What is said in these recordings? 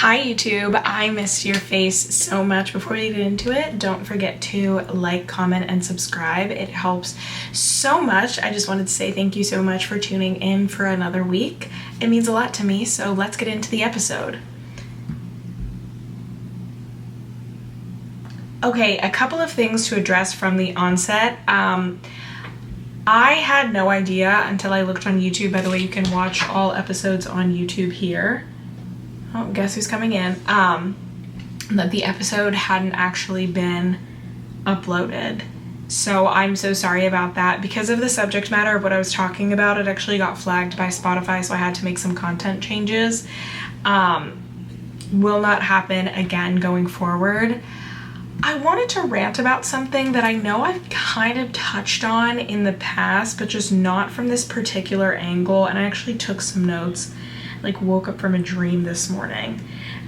Hi YouTube, I missed your face so much. Before we get into it, don't forget to like, comment, and subscribe. It helps so much. I just wanted to say thank you so much for tuning in for another week. It means a lot to me, so let's get into the episode. Okay, a couple of things to address from the onset. I had no idea until I looked on YouTube. By the way, you can watch all episodes on YouTube here. Oh, guess who's coming in? That the episode hadn't actually been uploaded. So I'm so sorry about that. Because of the subject matter of what I was talking about, it actually got flagged by Spotify, so I had to make some content changes. Will not happen again going forward. I wanted to rant about something that I know I've kind of touched on in the past, but just not from this particular angle. And I actually took some notes. Like woke up from a dream this morning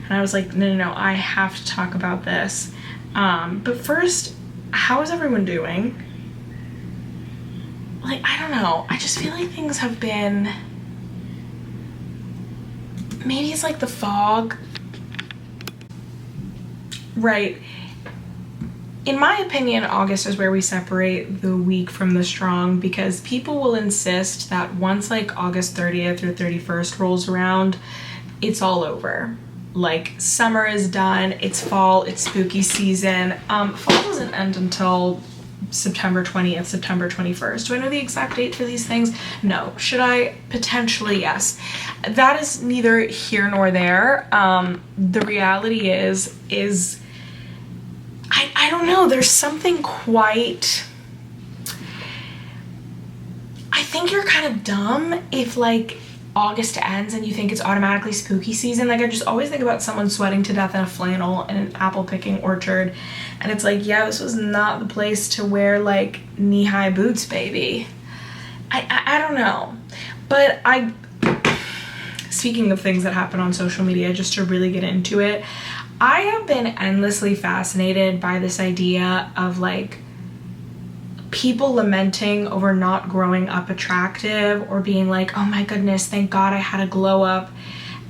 and I was like, no, I have to talk about this. But first, how is everyone doing? Like, I don't know. I just feel like things have been, maybe it's like the fog. Right. In my opinion, August is where we separate the weak from the strong, because people will insist that once like August 30th or 31st rolls around, it's all over. Like summer is done, it's fall, it's spooky season. Fall doesn't end until September 20th, September 21st. Do I know the exact date for these things? No. Should I? Potentially, yes. That is neither here nor there. The reality is I don't know, there's something quite, I think you're kind of dumb if like August ends and you think it's automatically spooky season. Like I just always think about someone sweating to death in a flannel in an apple picking orchard, and it's like, yeah, this was not the place to wear like knee-high boots, baby. I don't know, but speaking of things that happen on social media, just to really get into it, I have been endlessly fascinated by this idea of like people lamenting over not growing up attractive or being like, oh my goodness, thank God I had a glow up.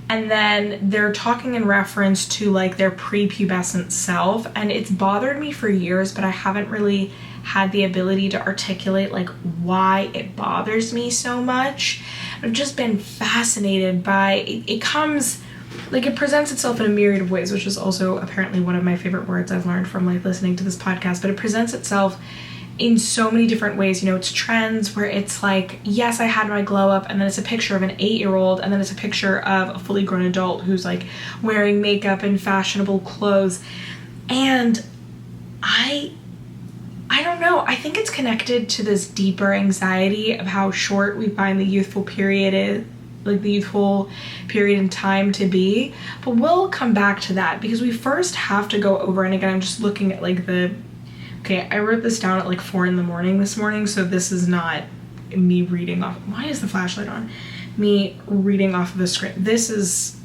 And then they're talking in reference to like their prepubescent self. And it's bothered me for years, but I haven't really had the ability to articulate like why it bothers me so much. I've just been fascinated by it. It comes, like it presents itself in a myriad of ways, which is also apparently one of my favorite words I've learned from like listening to this podcast, but it presents itself in so many different ways. You know, it's trends where it's like, yes, I had my glow up, and then it's a picture of an 8-year-old, and then it's a picture of a fully grown adult who's like wearing makeup and fashionable clothes. And I don't know, I think it's connected to this deeper anxiety of how short we find the youthful period is, like the youthful period in time to be. But we'll come back to that, because we first have to go over, and again, I'm just looking at like okay, I wrote this down at like 4 a.m. this morning, so this is not me reading off, why is the flashlight on? Me reading off of a script. This is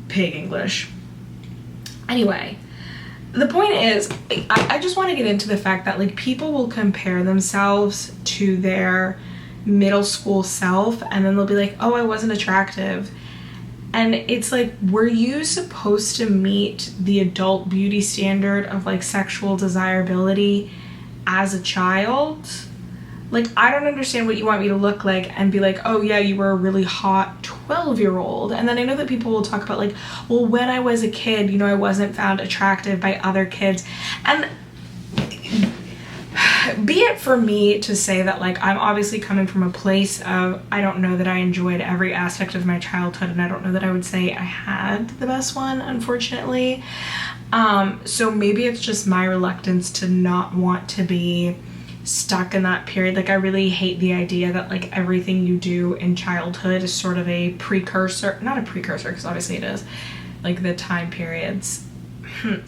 pig English. Anyway, the point is, I just want to get into the fact that like people will compare themselves to their middle school self, and then they'll be like, oh, I wasn't attractive. And it's like, were you supposed to meet the adult beauty standard of like sexual desirability as a child? Like, I don't understand what you want me to look like and be like, oh yeah, you were a really hot 12-year-old. And then I know that people will talk about like, well, when I was a kid, you know, I wasn't found attractive by other kids. And be it for me to say that like I'm obviously coming from a place of, I don't know that I enjoyed every aspect of my childhood, and I don't know that I would say I had the best one, unfortunately. So maybe it's just my reluctance to not want to be stuck in that period. Like I really hate the idea that like everything you do in childhood is sort of a precursor, not a precursor because obviously it is, like the time periods.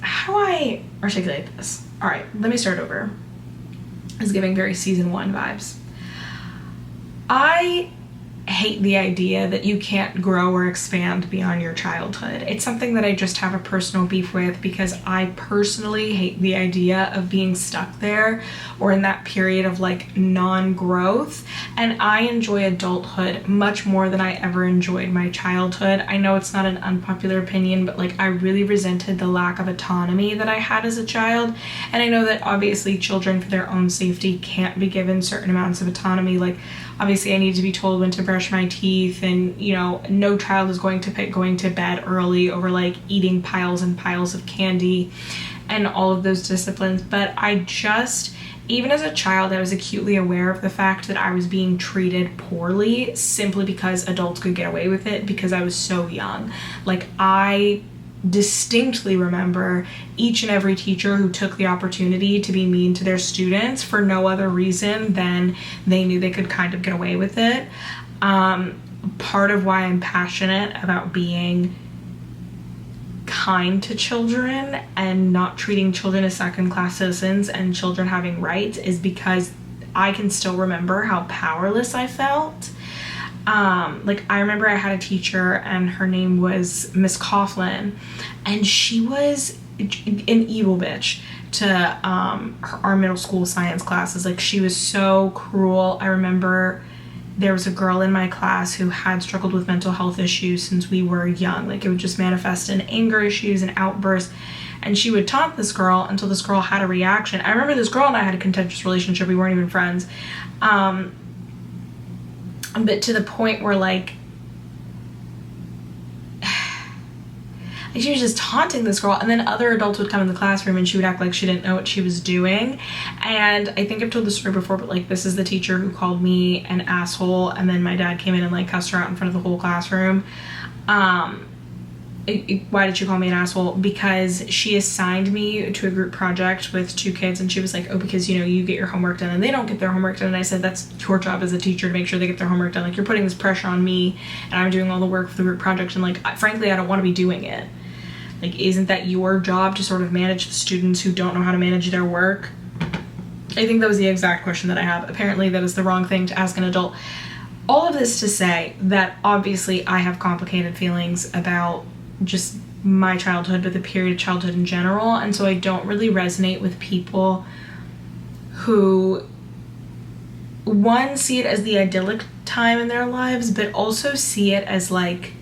How do I articulate this? All right, let me start over. Is giving very season 1 vibes. I hate the idea that you can't grow or expand beyond your childhood. It's something that I just have a personal beef with, because I personally hate the idea of being stuck there or in that period of like non-growth. And I enjoy adulthood much more than I ever enjoyed my childhood. I know it's not an unpopular opinion, but like I really resented the lack of autonomy that I had as a child. And I know that obviously children, for their own safety, can't be given certain amounts of autonomy. Like obviously I need to be told when to brush my teeth, and you know, no child is going to pick going to bed early over like eating piles and piles of candy and all of those disciplines. But I just, even as a child, I was acutely aware of the fact that I was being treated poorly simply because adults could get away with it because I was so young. Like I distinctly remember each and every teacher who took the opportunity to be mean to their students for no other reason than they knew they could kind of get away with it. Part of why I'm passionate about being kind to children and not treating children as second-class citizens and children having rights is because I can still remember how powerless I felt. Like I remember I had a teacher and her name was Miss Coughlin, and she was an evil bitch to our middle school science classes. Like she was so cruel. I remember there was a girl in my class who had struggled with mental health issues since we were young. Like it would just manifest in anger issues and outbursts. And she would taunt this girl until this girl had a reaction. I remember this girl and I had a contentious relationship. We weren't even friends. But to the point where like she was just taunting this girl, and then other adults would come in the classroom and she would act like she didn't know what she was doing. And I think I've told this story before, but like this is the teacher who called me an asshole, and then my dad came in and like cussed her out in front of the whole classroom. Why did you call me an asshole? Because she assigned me to a group project with 2 kids, and she was like, oh, because you know you get your homework done and they don't get their homework done. And I said, that's your job as a teacher to make sure they get their homework done. Like you're putting this pressure on me and I'm doing all the work for the group project, and like frankly I don't want to be doing it. Like isn't that your job to sort of manage the students who don't know how to manage their work? I think that was the exact question that I have. Apparently that is the wrong thing to ask an adult. All of this to say that obviously I have complicated feelings about just my childhood, but the period of childhood in general. And so I don't really resonate with people who, one, see it as the idyllic time in their lives, but also see it as like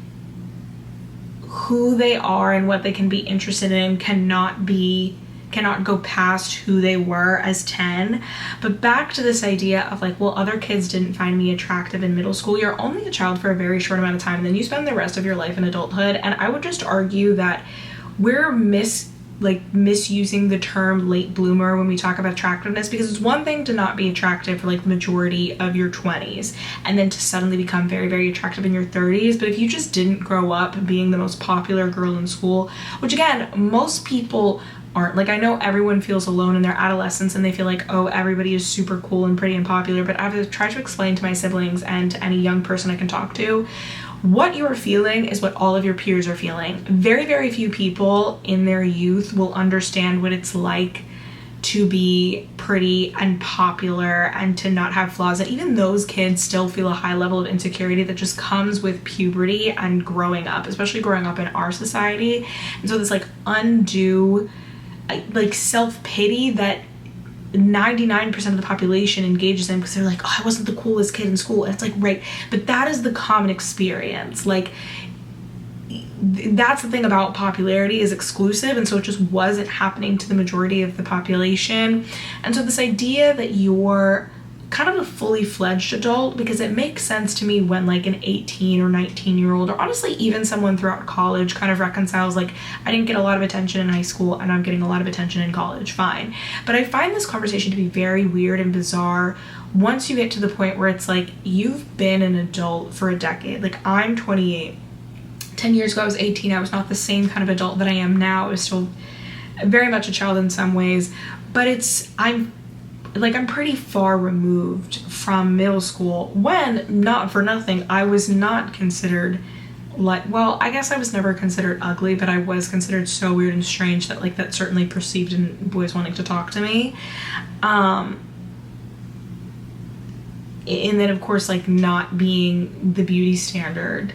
who they are and what they can be interested in cannot go past who they were as 10. But back to this idea of like, well, other kids didn't find me attractive in middle school. You're only a child for a very short amount of time, and then you spend the rest of your life in adulthood. And I would just argue that we're misusing the term late bloomer when we talk about attractiveness, because it's one thing to not be attractive for like the majority of your 20s and then to suddenly become very, very attractive in your 30s. But if you just didn't grow up being the most popular girl in school, which again, most people aren't. Like I know everyone feels alone in their adolescence and they feel like, oh, everybody is super cool and pretty and popular, but I've tried to explain to my siblings and to any young person I can talk to, what you're feeling is what all of your peers are feeling. Very, very few people in their youth will understand what it's like to be pretty and popular and to not have flaws. And even those kids still feel a high level of insecurity that just comes with puberty and growing up, especially growing up in our society. And so this like undue like self-pity that 99% of the population engages in, because they're like, oh, I wasn't the coolest kid in school. And it's like, right, but that is the common experience. Like that's the thing about popularity, is exclusive, and so it just wasn't happening to the majority of the population. And so this idea that you're kind of a fully fledged adult, because it makes sense to me when like an 18 or 19-year-old, or honestly even someone throughout college, kind of reconciles like, I didn't get a lot of attention in high school and I'm getting a lot of attention in college, fine. But I find this conversation to be very weird and bizarre once you get to the point where it's like, you've been an adult for a decade. Like I'm 28. 10 years ago I was 18. I was not the same kind of adult that I am now. I was still very much a child in some ways, but I'm pretty far removed from middle school, when, not for nothing, I was not considered like, well, I guess I was never considered ugly, but I was considered so weird and strange that like that certainly perceived in boys wanting to talk to me. and then of course like not being the beauty standard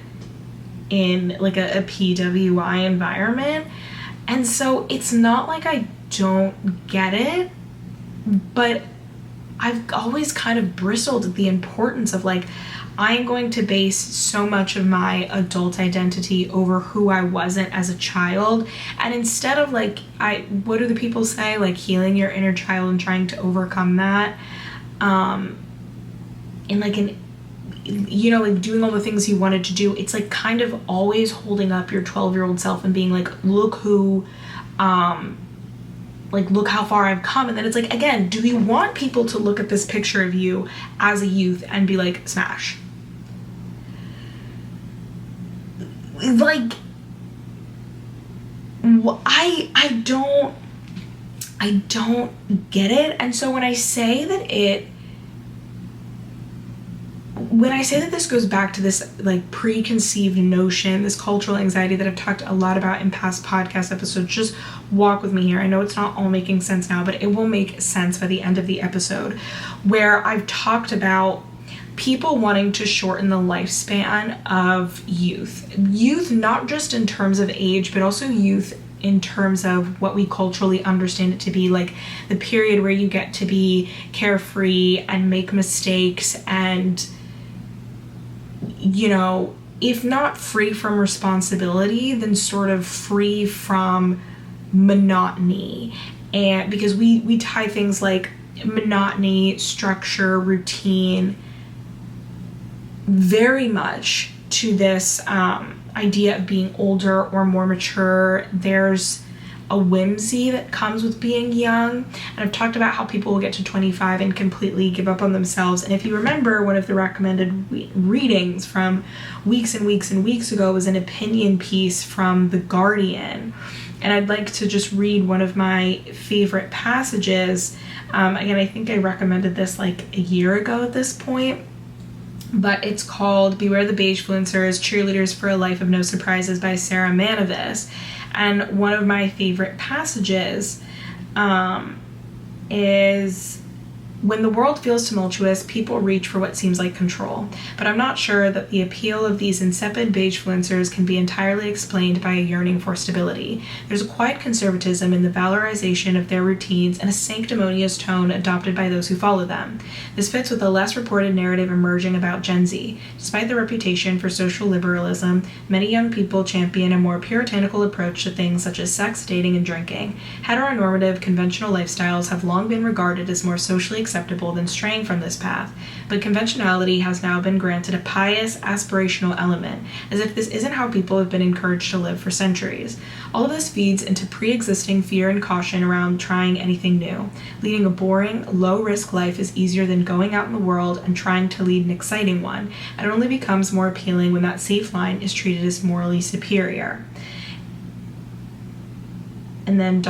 in like a PWI environment. And so it's not like I don't get it, but I've always kind of bristled at the importance of like, I am going to base so much of my adult identity over who I wasn't as a child. And instead of like, what do the people say? Like healing your inner child and trying to overcome that. And like like doing all the things you wanted to do, it's like kind of always holding up your 12-year-old self and being like, look who, look how far I've come. And then it's like, again, do you want people to look at this picture of you as a youth and be like, smash? Like, I don't get it. And so when I say that this goes back to this like preconceived notion, this cultural anxiety that I've talked a lot about in past podcast episodes, just walk with me here. I know it's not all making sense now, but it will make sense by the end of the episode, where I've talked about people wanting to shorten the lifespan of youth. Youth, not just in terms of age, but also youth in terms of what we culturally understand it to be, like the period where you get to be carefree and make mistakes and, if not free from responsibility, then sort of free from monotony. And because we tie things like monotony, structure, routine very much to this idea of being older or more mature. There's a whimsy that comes with being young. And I've talked about how people will get to 25 and completely give up on themselves. And if you remember, one of the recommended readings from weeks and weeks and weeks ago was an opinion piece from The Guardian. And I'd like to just read one of my favorite passages. Again, I think I recommended this like a year ago at this point. But it's called Beware the Beige-fluencers, Cheerleaders for a Life of No Surprises by Sarah Manavis. And one of my favorite passages is, when the world feels tumultuous, people reach for what seems like control. But I'm not sure that the appeal of these insipid beige-fluencers can be entirely explained by a yearning for stability. There's a quiet conservatism in the valorization of their routines and a sanctimonious tone adopted by those who follow them. This fits with a less reported narrative emerging about Gen Z. Despite their reputation for social liberalism, many young people champion a more puritanical approach to things such as sex, dating, and drinking. Heteronormative, conventional lifestyles have long been regarded as more socially acceptable than straying from this path, but conventionality has now been granted a pious, aspirational element, as if this isn't how people have been encouraged to live for centuries. All of this feeds into pre-existing fear and caution around trying anything new. Leading a boring, low-risk life is easier than going out in the world and trying to lead an exciting one, and it only becomes more appealing when that safe line is treated as morally superior. And then ...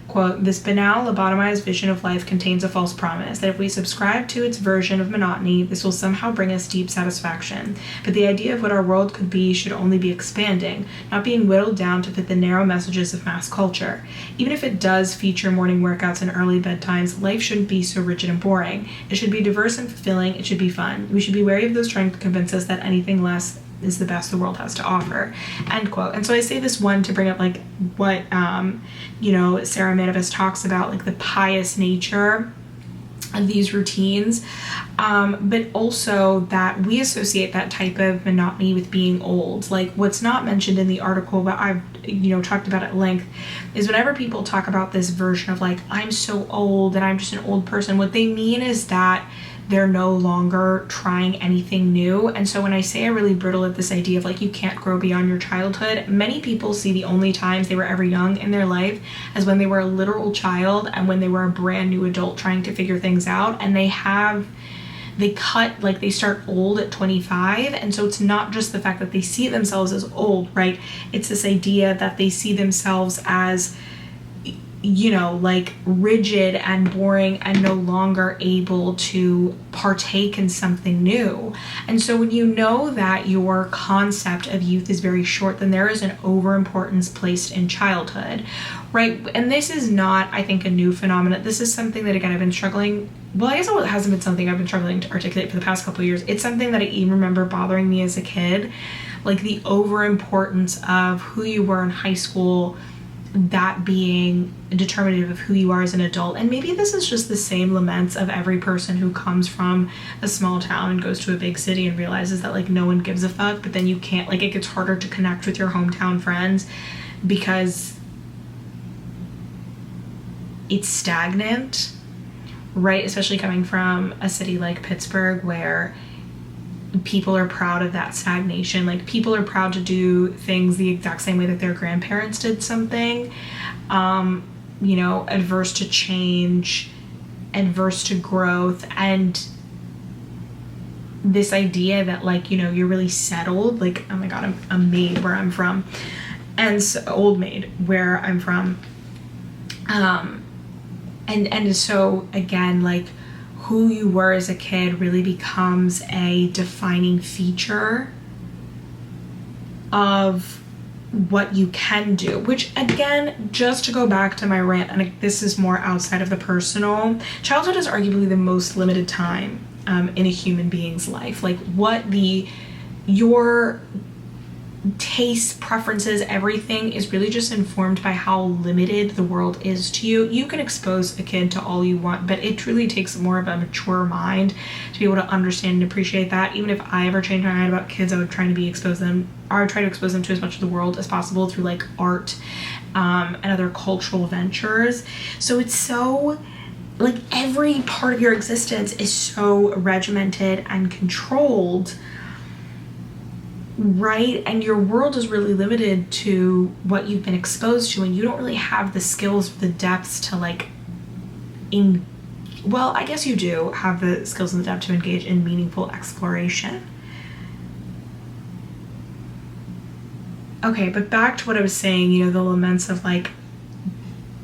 Quote, this banal, lobotomized vision of life contains a false promise that if we subscribe to its version of monotony, this will somehow bring us deep satisfaction. But the idea of what our world could be should only be expanding, not being whittled down to fit the narrow messages of mass culture. Even if it does feature morning workouts and early bedtimes, life shouldn't be so rigid and boring. It should be diverse and fulfilling. It should be fun. We should be wary of those trying to convince us that anything less is the best the world has to offer, end quote. And so I say this one to bring up like what Sarah Manavis talks about, like the pious nature of these routines, but also that we associate that type of monotony with being old. Like what's not mentioned in the article, but I've talked about at length, is whenever people talk about this version of like, I'm so old and I'm just an old person, what they mean is that they're no longer trying anything new. And so when I say I really brittle at this idea of like you can't grow beyond your childhood, many people see the only times they were ever young in their life as when they were a literal child and when they were a brand new adult trying to figure things out, and they start old at 25. And so it's not just the fact that they see themselves as old, right? It's this idea that they see themselves as like rigid and boring and no longer able to partake in something new. And so when you know that your concept of youth is very short, then there is an overimportance placed in childhood, right? And this is not, I think, a new phenomenon. This is something that, again, I've been struggling, well, I guess it hasn't been something I've been struggling to articulate for the past couple of years. It's something that I even remember bothering me as a kid, like the overimportance of who you were in high school, that being determinative of who you are as an adult. And maybe this is just the same laments of every person who comes from a small town and goes to a big city and realizes that like no one gives a fuck, but then you can't, like, it gets harder to connect with your hometown friends because it's stagnant, right? Especially coming from a city like Pittsburgh where people are proud of that stagnation. Like, people are proud to do things the exact same way that their grandparents did something, adverse to change, adverse to growth. And this idea that, like, you're really settled, like, oh my god, I'm a maid where I'm from, and so, old maid where I'm from, and so again, like, who you were as a kid really becomes a defining feature of what you can do, which, again, just to go back to my rant, and this is more outside of the personal, childhood is arguably the most limited time in a human being's life. Like, your tastes, preferences, everything is really just informed by how limited the world is to you. You can expose a kid to all you want, but it truly takes more of a mature mind to be able to understand and appreciate that. Even if I ever changed my mind about kids, I would try to expose them to as much of the world as possible through like art and other cultural ventures. So it's so, like, every part of your existence is so regimented and controlled, right? And your world is really limited to what you've been exposed to, and you don't really have the skills or the depths to well, I guess you do have the skills and the depth to engage in meaningful exploration. Okay, but back to what I was saying, the laments of, like,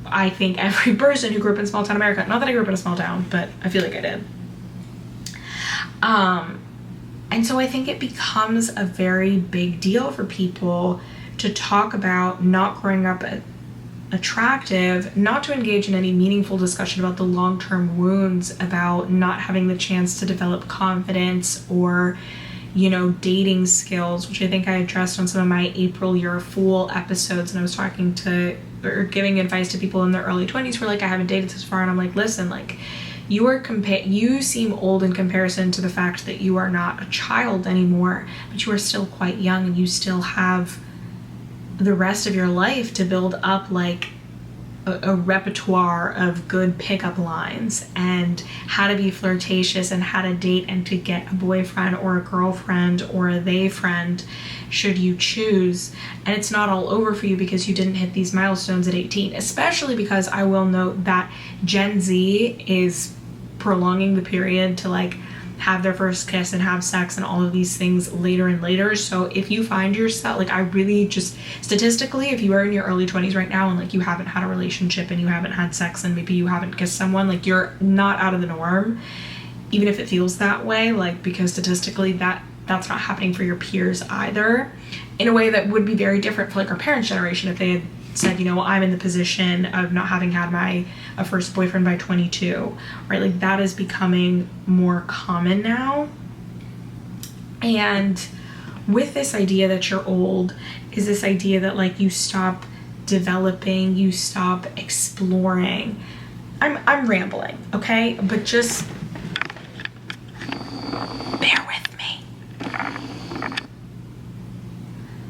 I think every person who grew up in small town America, not that I grew up in a small town, but I feel like I did. And so I think it becomes a very big deal for people to talk about not growing up attractive, not to engage in any meaningful discussion about the long-term wounds, about not having the chance to develop confidence or, dating skills, which I think I addressed on some of my April You're a Fool episodes. And I was talking to, or giving advice to people in their early 20s who are like, I haven't dated this far. And I'm like, listen, like, you seem old in comparison to the fact that you are not a child anymore, but you are still quite young, and you still have the rest of your life to build up, like, a repertoire of good pickup lines and how to be flirtatious and how to date and to get a boyfriend or a girlfriend or a they friend should you choose. And it's not all over for you because you didn't hit these milestones at 18, especially because I will note that Gen Z is prolonging the period to, like, have their first kiss and have sex and all of these things later and later. So if you find yourself, like, I really just, statistically, if you are in your early 20s right now and, like, you haven't had a relationship and you haven't had sex and maybe you haven't kissed someone, like, you're not out of the norm, even if it feels that way, like, because statistically that's not happening for your peers either, in a way that would be very different for, like, our parents' generation if they had said, I'm in the position of not having had a first boyfriend by 22, right? Like, that is becoming more common now. And with this idea that you're old is this idea that, like, you stop developing, you stop exploring. I'm rambling, okay? But just bear with me,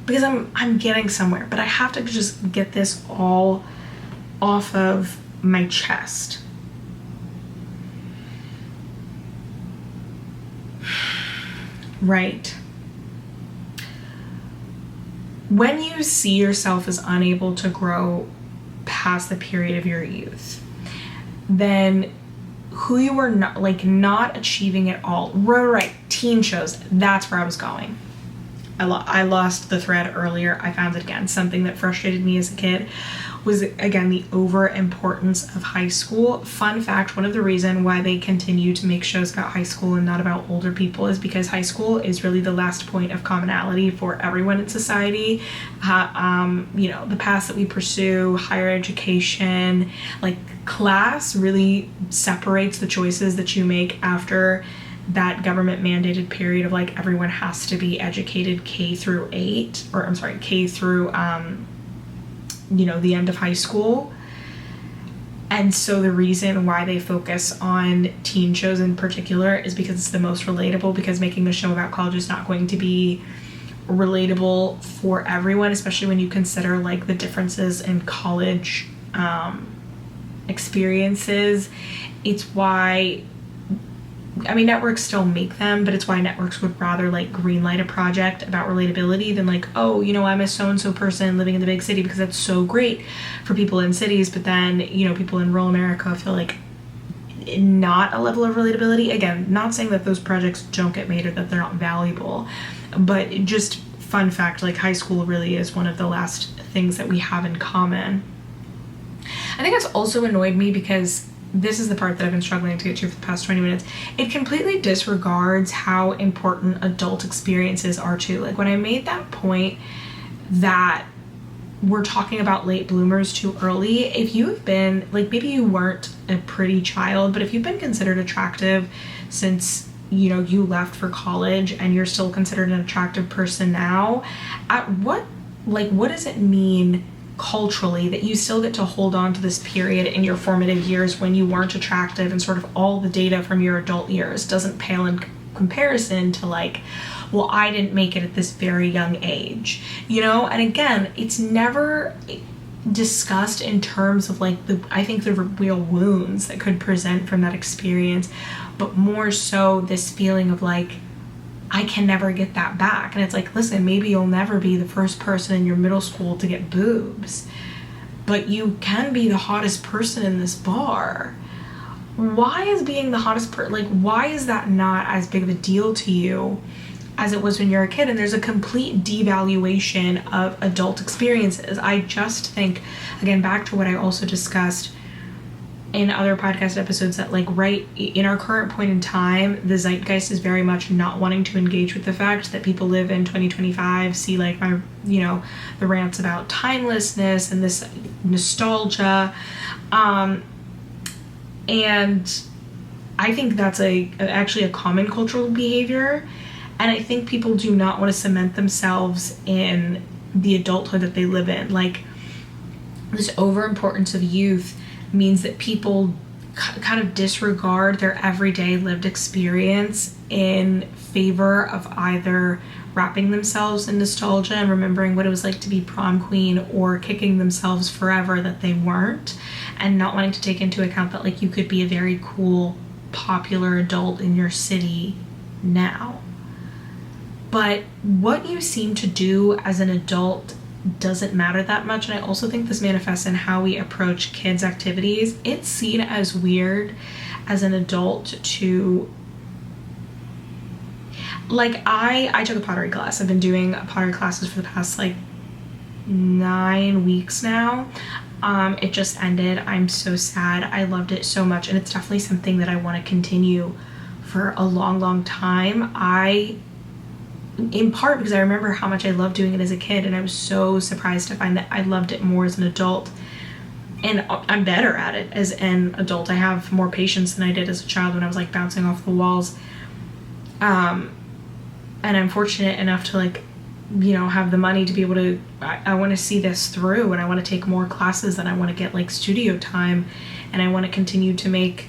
because I'm getting somewhere, but I have to just get this all off of my chest. Right. When you see yourself as unable to grow past the period of your youth, then who you were not achieving at all. Right. Teen shows. That's where I was going. I lost the thread earlier. I found it again. Something that frustrated me as a kid was, again, the over importance of high school. Fun fact, one of the reasons why they continue to make shows about high school and not about older people is because high school is really the last point of commonality for everyone in society. You know, the paths that we pursue, higher education, like class really separates the choices that you make after that government mandated period of like everyone has to be educated K through 8, or I'm sorry, K through you know, the end of high school. And so the reason why they focus on teen shows in particular is because it's the most relatable, because making a show about college is not going to be relatable for everyone, especially when you consider like the differences in college experiences. It's why, I mean, networks still make them, but it's why networks would rather like greenlight a project about relatability than like, oh, you know, I'm a so-and-so person living in the big city, because that's so great for people in cities, but then, you know, people in rural America feel like not a level of relatability. Again, not saying that those projects don't get made or that they're not valuable, but just fun fact, like high school really is one of the last things that we have in common. I think it's also annoyed me because this is the part that I've been struggling to get to for the past 20 minutes. It completely disregards how important adult experiences are too. Like when I made that point that we're talking about late bloomers too early, if you've been, like maybe you weren't a pretty child, but if you've been considered attractive since, you know, you left for college and you're still considered an attractive person now, what does it mean culturally that you still get to hold on to this period in your formative years when you weren't attractive, and sort of all the data from your adult years doesn't pale in comparison to like, well, I didn't make it at this very young age, you know? And again, it's never discussed in terms of like I think the real wounds that could present from that experience, but more so this feeling of like, I can never get that back. And it's like, listen, maybe you'll never be the first person in your middle school to get boobs, but you can be the hottest person in this bar. Why is being the hottest person, like, why is that not as big of a deal to you as it was when you're a kid? And there's a complete devaluation of adult experiences. I just think, again, back to what I also discussed in other podcast episodes, that like right in our current point in time, the zeitgeist is very much not wanting to engage with the fact that people live in 2025, see like my, you know, the rants about timelessness and this nostalgia. And I think that's actually a common cultural behavior. And I think people do not want to cement themselves in the adulthood that they live in. Like this overimportance of youth means that people kind of disregard their everyday lived experience in favor of either wrapping themselves in nostalgia and remembering what it was like to be prom queen, or kicking themselves forever that they weren't, and not wanting to take into account that like you could be a very cool, popular adult in your city now. But what you seem to do as an adult doesn't matter that much. And I also think this manifests in how we approach kids' activities. It's seen as weird as an adult to, like, I took a pottery class. I've been doing pottery classes for the past like 9 weeks now. It just ended. I'm so sad. I loved it so much, and it's definitely something that I want to continue for a long time. In part because I remember how much I loved doing it as a kid, and I was so surprised to find that I loved it more as an adult, and I'm better at it as an adult. I have more patience than I did as a child when I was like bouncing off the walls, and I'm fortunate enough to like, you know, have the money to be able to, I want to see this through, and I want to take more classes, and I want to get like studio time, and I want to continue to make.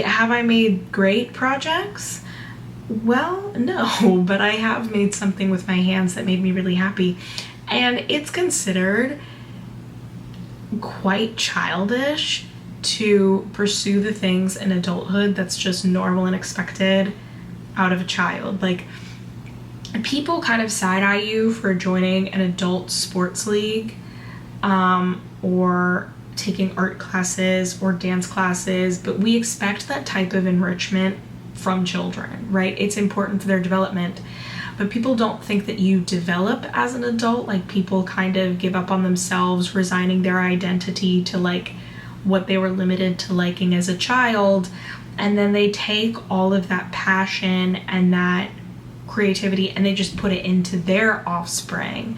Have I made great projects? Well, no, but I have made something with my hands that made me really happy. And it's considered quite childish to pursue the things in adulthood that's just normal and expected out of a child. Like, people kind of side-eye you for joining an adult sports league, or taking art classes or dance classes, but we expect that type of enrichment from children, right? It's important for their development. But people don't think that you develop as an adult. Like, people kind of give up on themselves, resigning their identity to like what they were limited to liking as a child. And then they take all of that passion and that creativity and they just put it into their offspring,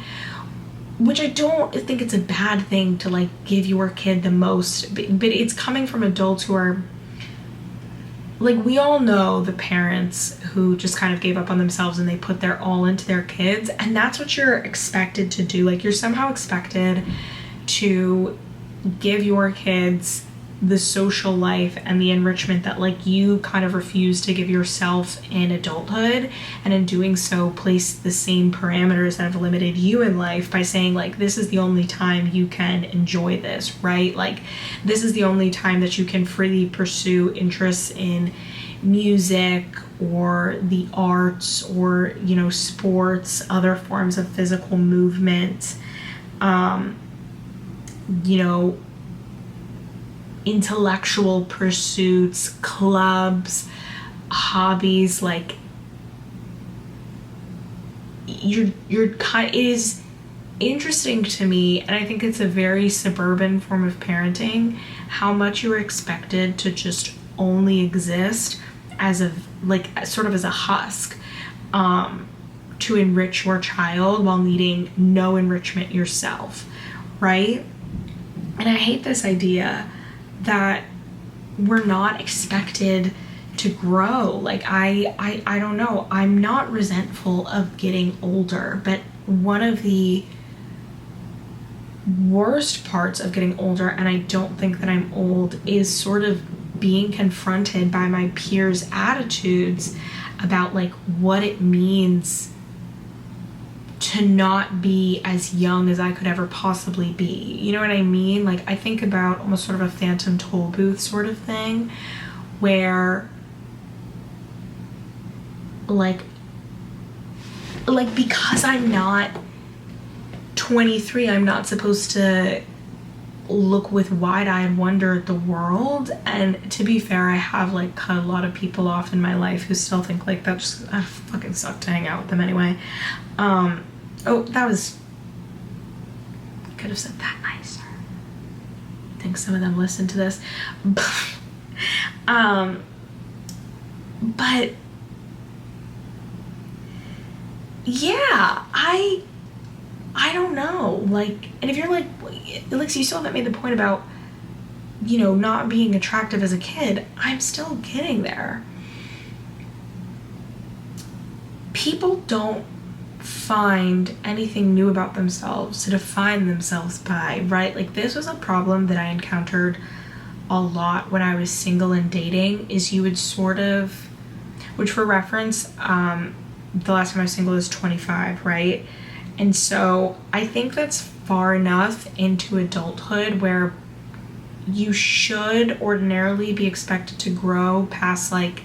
which I don't think it's a bad thing to like give your kid the most, but it's coming from adults who are like, we all know the parents who just kind of gave up on themselves and they put their all into their kids, and that's what you're expected to do. Like, you're somehow expected to give your kids the social life and the enrichment that like you kind of refuse to give yourself in adulthood, and in doing so place the same parameters that have limited you in life by saying like, this is the only time you can enjoy this, right? Like, this is the only time that you can freely pursue interests in music or the arts or, you know, sports, other forms of physical movement, you know, intellectual pursuits, clubs, hobbies. Like, it is interesting to me, and I think it's a very suburban form of parenting, how much you are expected to just only exist as a, like, sort of as a husk, to enrich your child while needing no enrichment yourself, right? And I hate this idea that we're not expected to grow. Like, I don't know. I'm not resentful of getting older, but one of the worst parts of getting older, and I don't think that I'm old, is sort of being confronted by my peers' attitudes about like what it means to not be as young as I could ever possibly be. You know what I mean? Like, I think about almost sort of a phantom toll booth sort of thing, where like because I'm not 23, I'm not supposed to look with wide-eyed wonder at the world. And to be fair, I have like cut a lot of people off in my life who still think like that just fucking sucked to hang out with them anyway. Oh, that was, could have said that nicer. I think some of them listen to this. But yeah, I don't know. Like, and if you're like, Alex, you still haven't made the point about, you know, not being attractive as a kid. I'm still getting there. People don't find anything new about themselves to define themselves by, right? Like, this was a problem that I encountered a lot when I was single and dating, is you would sort of, which for reference, the last time I was single was 25, right? And so I think that's far enough into adulthood where you should ordinarily be expected to grow past like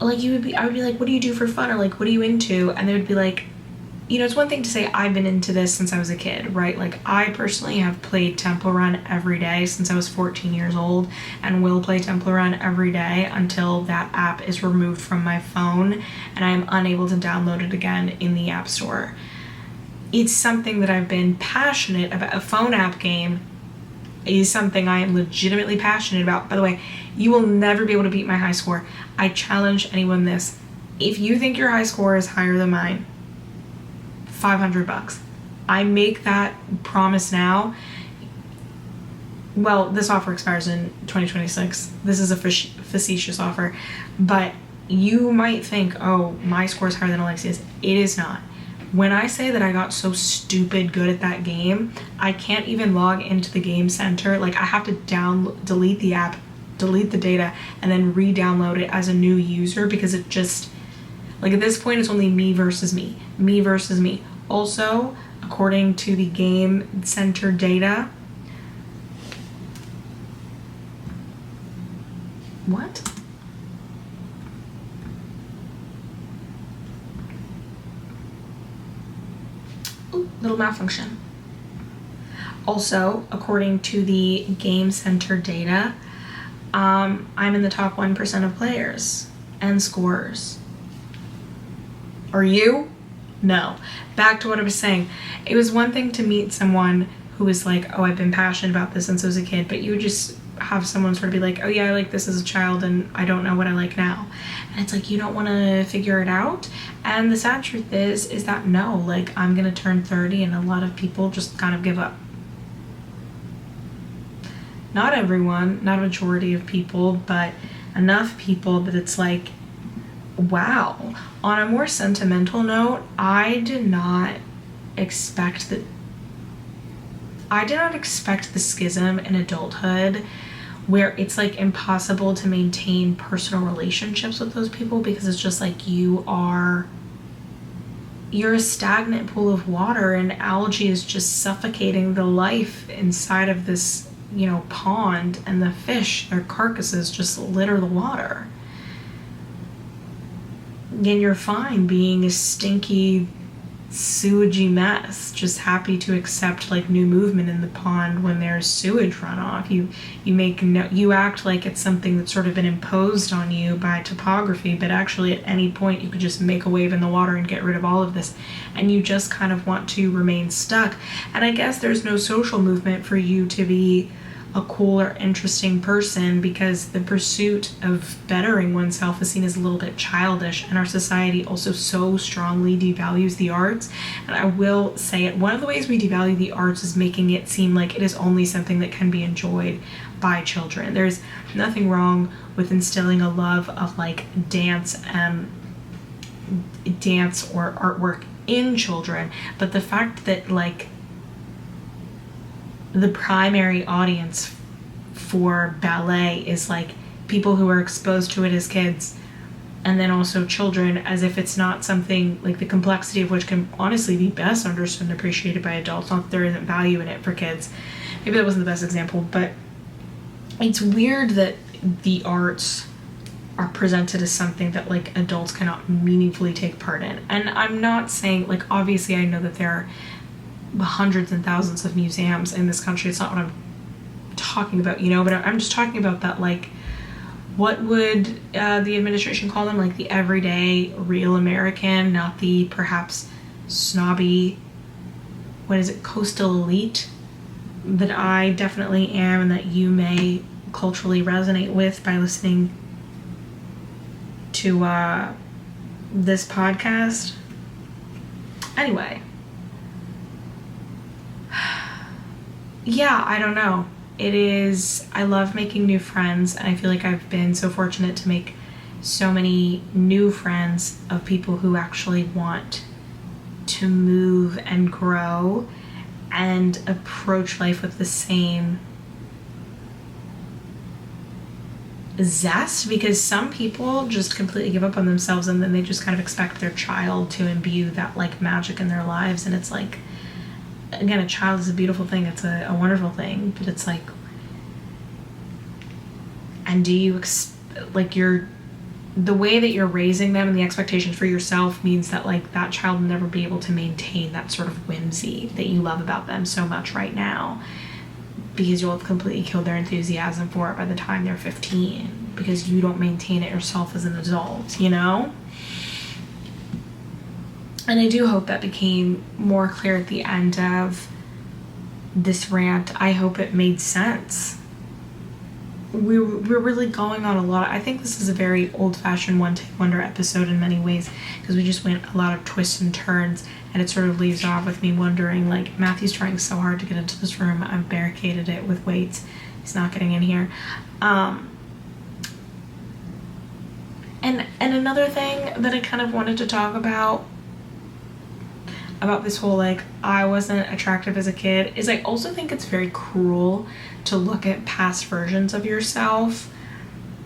I would be like, what do you do for fun? Or like, what are you into? And they would be like, you know, it's one thing to say I've been into this since I was a kid, right? Like, I personally have played Temple Run every day since I was 14 years old, and will play Temple Run every day until that app is removed from my phone and I am unable to download it again in the App Store. It's something that I've been passionate about. A phone app game is something I am legitimately passionate about. By the way, you will never be able to beat my high score. I challenge anyone this. If you think your high score is higher than mine, $500. I make that promise now. Well, this offer expires in 2026. This is a facetious offer, but you might think, oh, my score is higher than Alexia's. It is not. When I say that I got so stupid good at that game, I can't even log into the game center. Like, I have to delete the app, delete the data, and then re-download it as a new user, because it just, like, at this point it's only me versus me versus me. Also, according to the game center data, what? Ooh, little malfunction. Also, according to the game center data, I'm in the top 1% of players and scorers. Are you? No. Back to what I was saying. It was one thing to meet someone who was like, oh, I've been passionate about this since I was a kid, but you would just have someone sort of be like, oh yeah, I like this as a child and I don't know what I like now. And it's like, you don't want to figure it out. And the sad truth is that no, like I'm going to turn 30 and a lot of people just kind of give up. Not everyone, not a majority of people, but enough people that it's like, wow. On a more sentimental note, I did not expect the schism in adulthood where it's like impossible to maintain personal relationships with those people because it's just like you're a stagnant pool of water and algae is just suffocating the life inside of this, pond, and the fish, their carcasses just litter the water. And you're fine being a stinky, sewagey mess, just happy to accept like new movement in the pond when there's sewage runoff. You act like it's something that's sort of been imposed on you by topography, but actually at any point you could just make a wave in the water and get rid of all of this, and you just kind of want to remain stuck. And I guess there's no social movement for you to be a cool or interesting person because the pursuit of bettering oneself is seen as a little bit childish, and our society also so strongly devalues the arts. And I will say it, one of the ways we devalue the arts is making it seem like it is only something that can be enjoyed by children. There's nothing wrong with instilling a love of like dance or artwork in children, but the fact that like the primary audience for ballet is like people who are exposed to it as kids, and then also children, as if it's not something like the complexity of which can honestly be best understood and appreciated by adults. Not that there isn't value in it for kids. Maybe that wasn't the best example, but it's weird that the arts are presented as something that like adults cannot meaningfully take part in. And I'm not saying, like, obviously I know that there are hundreds and thousands of museums in this country. It's not what I'm talking about, but I'm just talking about that, like, what would the administration call them? Like the everyday real American, not the perhaps snobby, coastal elite that I definitely am and that you may culturally resonate with by listening to this podcast. Anyway. Yeah, I don't know. I love making new friends, and I feel like I've been so fortunate to make so many new friends of people who actually want to move and grow and approach life with the same zest, because some people just completely give up on themselves and then they just kind of expect their child to imbue that like magic in their lives, and it's like, again, a child is a beautiful thing. It's a wonderful thing, but it's like, and do you the way that you're raising them and the expectations for yourself means that like that child will never be able to maintain that sort of whimsy that you love about them so much right now, because you'll have completely killed their enthusiasm for it by the time they're 15 because you don't maintain it yourself as an adult, And I do hope that became more clear at the end of this rant. I hope it made sense. We're really going on a lot. I think this is a very old-fashioned one-take wonder episode in many ways, because we just went a lot of twists and turns, and it sort of leaves off with me wondering, like, Matthew's trying so hard to get into this room. I've barricaded it with weights. He's not getting in here. And another thing that I kind of wanted to talk about this whole, like, I wasn't attractive as a kid, is I also think it's very cruel to look at past versions of yourself.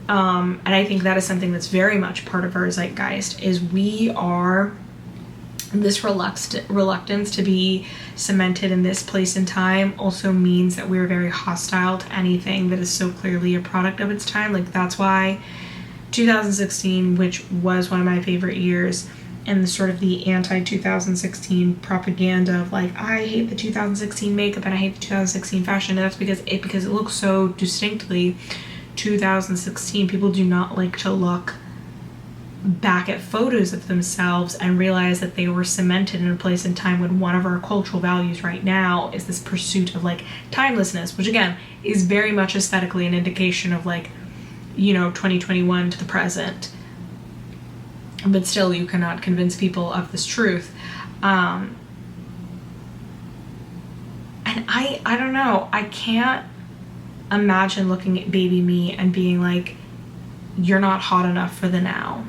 And I think that is something that's very much part of our zeitgeist, is we are this reluctance to be cemented in this place and time also means that we're very hostile to anything that is so clearly a product of its time. Like, that's why 2016, which was one of my favorite years, and the sort of the anti-2016 propaganda of like, I hate the 2016 makeup and I hate the 2016 fashion, and that's because it looks so distinctly 2016, people do not like to look back at photos of themselves and realize that they were cemented in a place and time when one of our cultural values right now is this pursuit of like timelessness, which again is very much aesthetically an indication of like, you know, 2021 to the present. But still, you cannot convince people of this truth. And I don't know, I can't imagine looking at baby me and being like, you're not hot enough for the now.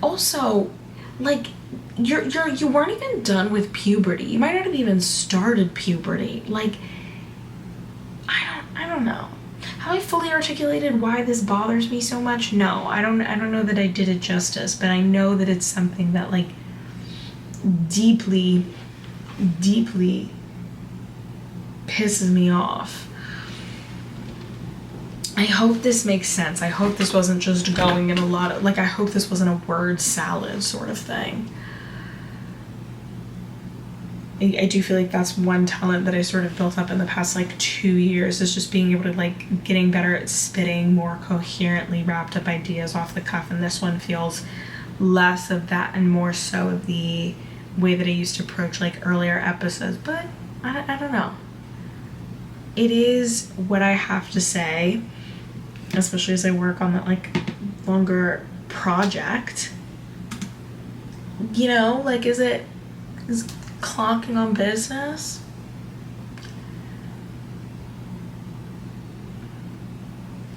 Also, like, you weren't even done with puberty. You might not have even started puberty. Like, I don't know. Have I fully articulated why this bothers me so much? No, I don't know that I did it justice, but I know that it's something that like deeply pisses me off. I hope this makes sense. I hope this wasn't just going in a lot of, like, I hope this wasn't a word salad sort of thing. I do feel like that's one talent that I sort of built up in the past, like, 2 years, is just being able to, like, getting better at spitting more coherently wrapped up ideas off the cuff, and this one feels less of that and more so of the way that I used to approach, like, earlier episodes, but I don't know. It is what I have to say, especially as I work on that like longer project. You know, like, is clocking on business?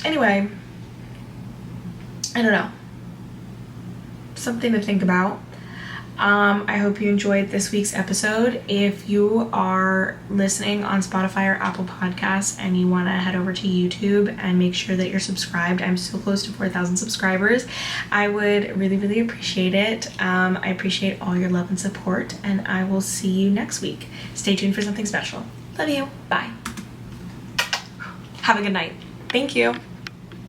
Anyway, I don't know. Something to think about. I hope you enjoyed this week's episode. If you are listening on Spotify or Apple Podcasts and you want to head over to YouTube and make sure that you're subscribed, I'm so close to 4,000 subscribers. I would really appreciate it. I appreciate all your love and support, and I will see you next week. Stay tuned for something special. Love you. Bye. Have a good night. Thank you.